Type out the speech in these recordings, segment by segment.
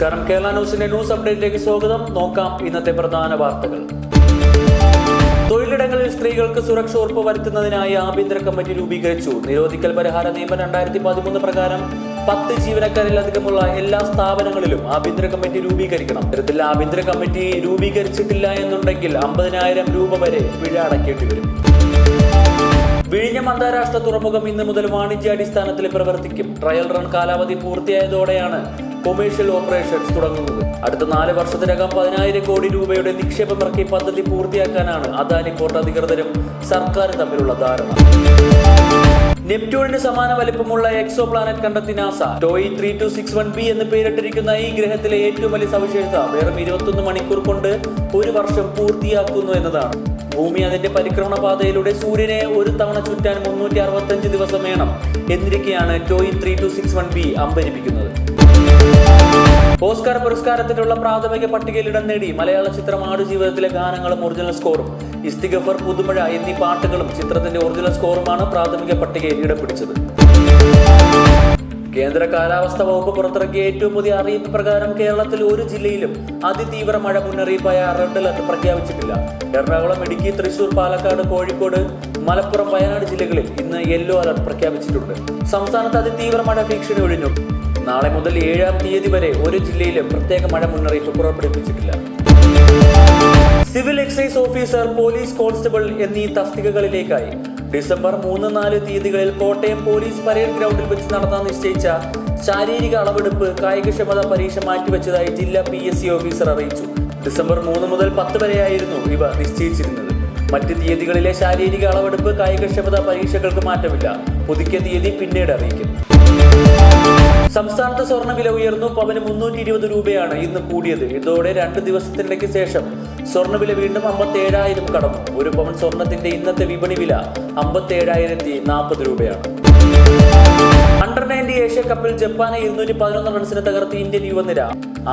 നമസ്കാരം, കേരള ന്യൂസിന്റെ ന്യൂസ് അപ്ഡേറ്റിലേക്ക് സ്വാഗതം. നോക്കാം ഇന്നത്തെ പ്രധാന വാർത്തകൾ. തൊഴിലിടങ്ങളിൽ സ്ത്രീകൾക്ക് സുരക്ഷ ഉറപ്പുവരുത്തുന്നതിനായി ആഭ്യന്തര കമ്മിറ്റി രൂപീകരിച്ചു. നിരോധിക്കൽ പരിഹാര നിയമം 2013 പ്രകാരം 10 ജീവനക്കാരിലധികമുള്ള എല്ലാ സ്ഥാപനങ്ങളിലും ആഭ്യന്തര കമ്മിറ്റി രൂപീകരിക്കണം. ഇത്തരത്തിൽ ആഭ്യന്തര കമ്മിറ്റി രൂപീകരിച്ചിട്ടില്ല എന്നുണ്ടെങ്കിൽ 50,000 രൂപ വരെ പിഴ അടയ്ക്കേണ്ടി വരും. വിഴിഞ്ഞം അന്താരാഷ്ട്ര തുറമുഖം ഇന്ന് മുതൽ വാണിജ്യാടിസ്ഥാനത്തിൽ പ്രവർത്തിക്കും. ട്രയൽ റൺ കാലാവധി പൂർത്തിയായതോടെയാണ് കൊമേഴ്ഷ്യൽ ഓപ്പറേഷൻസ് തുടങ്ങുന്നത്. അടുത്ത 4 വർഷത്തിനകം 10,000 കോടി രൂപയുടെ നിക്ഷേപമിറക്കി പദ്ധതി പൂർത്തിയാക്കാനാണ് അദാനി പോർട്ട് അധികൃതരും സർക്കാരും തമ്മിലുള്ള ധാരണ. നെപ്റ്റ്യൂണിന് സമാന വലിപ്പമുള്ള എക്സോ പ്ലാനറ്റ് കണ്ടെത്തി നാസ. ടോയ് 3261b എന്ന് പേരിട്ടിരിക്കുന്ന ഈ ഗ്രഹത്തിലെ ഏറ്റവും വലിയ സവിശേഷത വെറും 21 മണിക്കൂർ കൊണ്ട് 1 വർഷം പൂർത്തിയാക്കുന്നു എന്നതാണ്. ഭൂമി അതിന്റെ പരിക്രമണ പാതയിലൂടെ സൂര്യനെ ഒരു തവണ ചുറ്റാൻ 365 ദിവസം വേണം എന്നിരിക്കെയാണ് ടോയ് 3261b അമ്പരിപ്പിക്കുന്നത്. ഓസ്കാർ പുരസ്കാരത്തിനുള്ള പ്രാഥമിക പട്ടികയിൽ ഇടം നേടി മലയാള ചിത്രം ആടുജീവിതത്തിലെ ഗാനങ്ങളും ഒറിജിനൽ സ്കോറും. ഇസ്തിഗഫർ, പുതുമഴ എന്നീ പാട്ടുകളും ചിത്രത്തിന്റെ ഒറിജിനൽ സ്കോറുമാണ് പ്രാഥമിക പട്ടികയിൽ ഇടം പിടിച്ചത്. കേന്ദ്ര കാലാവസ്ഥാ വകുപ്പ് പുറത്തിറക്കിയ ഏറ്റവും പുതിയ അറിയിപ്പ് പ്രകാരം കേരളത്തിൽ ഒരു ജില്ലയിലും അതിതീവ്ര മഴ മുന്നറിയിപ്പായ റെഡ് അലർട്ട് പ്രഖ്യാപിച്ചിട്ടില്ല. എറണാകുളം, ഇടുക്കി, തൃശൂർ, പാലക്കാട്, കോഴിക്കോട്, മലപ്പുറം, വയനാട് ജില്ലകളിൽ ഇന്ന് യെല്ലോ അലർട്ട് പ്രഖ്യാപിച്ചിട്ടുണ്ട്. സംസ്ഥാനത്ത് അതിതീവ്ര മഴ ഭീഷണി ഒഴിഞ്ഞു. നാളെ മുതൽ 7-ാം തീയതി വരെ ഒരു ജില്ലയിലും പ്രത്യേക മഴ മുന്നറിയിപ്പ് പുറപ്പെടുവിച്ചിട്ടില്ല. Civil excise officer, police constable എന്നീ തസ്തികകളിലേക്കായി ഡിസംബർ 3-4 തീയതികളിൽ കോട്ടയം പോലീസ് പരേഡ് ഗ്രൗണ്ടിൽ വെച്ച് നടത്താൻ നിശ്ചയിച്ച ശാരീരിക അളവെടുപ്പ് കായികക്ഷമത പരീക്ഷ മാറ്റിവെച്ചതായി ജില്ലാ PSC ഓഫീസർ അറിയിച്ചു. ഡിസംബർ 3 മുതൽ 10 വരെയായിരുന്നു ഇവ നിശ്ചയിച്ചിരുന്നത്. മറ്റ് തീയതികളിലെ ശാരീരിക അളവെടുപ്പ് കായികക്ഷമത പരീക്ഷകൾക്ക് മാറ്റമില്ല. പുതുക്കിയ തീയതി പിന്നീട് അറിയിക്കും. സംസ്ഥാനത്ത് സ്വർണ്ണവില ഉയർന്നു. പവന് 320 രൂപയാണ് ഇന്ന് കൂടിയത്. ഇതോടെ 2 ദിവസത്തിനിടയ്ക്ക് ശേഷം സ്വർണ്ണവില വീണ്ടും 57,000 കടന്നു. ഒരു പവൻ സ്വർണത്തിന്റെ ഇന്നത്തെ വിപണി വില 57,040 രൂപയാണ്. അണ്ടർ-19 ഏഷ്യ കപ്പിൽ ജപ്പാനെ 211 റൺസിന് തകർത്തി ഇന്ത്യൻ യുവനിര.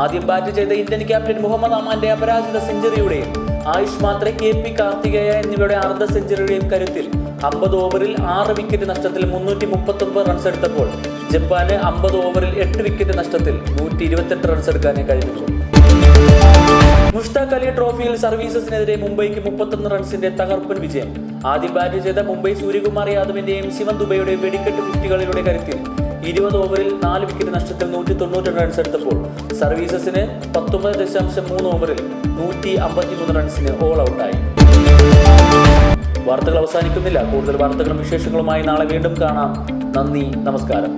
ആദ്യം ബാറ്റ് ചെയ്ത ഇന്ത്യൻ ക്യാപ്റ്റൻ മുഹമ്മദ് അമാന്റെ അപരാജിത സെഞ്ചുറിയുടെയും ആയുഷ് മാത്രെ, KP കാർത്തികേയ എന്നിവരുടെ അർദ്ധ സെഞ്ചുറിയുടെയും കരുത്തിൽ 50 ഓവറിൽ 6 വിക്കറ്റ് നഷ്ടത്തിൽ 339 റൺസ് എടുത്തപ്പോൾ ജപ്പാന് 50 ഓവറിൽ 8 വിക്കറ്റ് നഷ്ടത്തിൽ 128 റൺസ് എടുക്കാനേ കഴിഞ്ഞുള്ളൂ. മുഷ്താഖ് അലി ട്രോഫിയിൽ സർവീസസിനെതിരെ മുംബൈക്ക് 31 റൺസിന്റെ തകർപ്പൻ വിജയം. ആദ്യം ബാറ്റ് ചെയ്ത മുംബൈ സൂര്യകുമാർ യാദവിന്റെയും ശിവൻ ദുബൈയുടെ വെടിക്കെട്ട് 50 കരുത്തിൽ 20 ഓവറിൽ 4 വിക്കറ്റ് നഷ്ടത്തിൽ 192 റൺസ് എടുത്തപ്പോൾ സർവീസസിന് 19.3 ഓവറിൽ 153 റൺസിന് ഓൾ ഔട്ടായി. വാർത്തകൾ അവസാനിക്കുന്നില്ല. കൂടുതൽ വാർത്തകളും വിശേഷങ്ങളുമായി നാളെ വീണ്ടും കാണാം. നന്ദി, നമസ്കാരം.